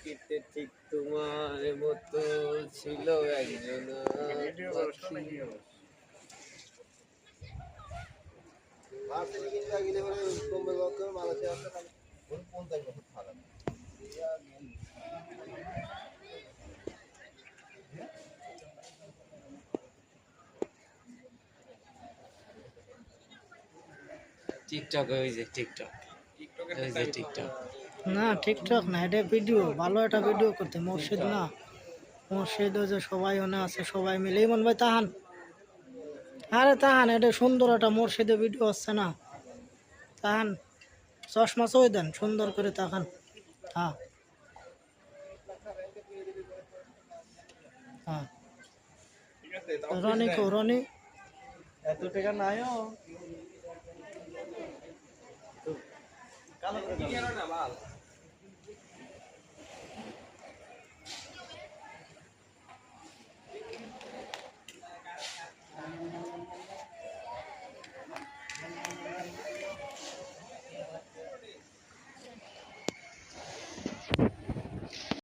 দেখিতে ঠিক তোমার মতো ছিল একজন টিকটক ওই যে টিকটক ওই যে টিকটক না টিকটক না, এটা ভিডিও, ভালো একটা ভিডিও করতে। মসজিদ না, মসজিদ ওই যে সবাই ওখানে আছে, সবাই মিলে। ইমন ভাই তাহান, আরে তাহান, এটা সুন্দর একটা মসজিদে ভিডিও হচ্ছে না। তাহান চশমা চই দেন সুন্দর করে তাকান। হ্যাঁ হ্যাঁ, রনি কো রনি, এত টাকা নাইও কালো করে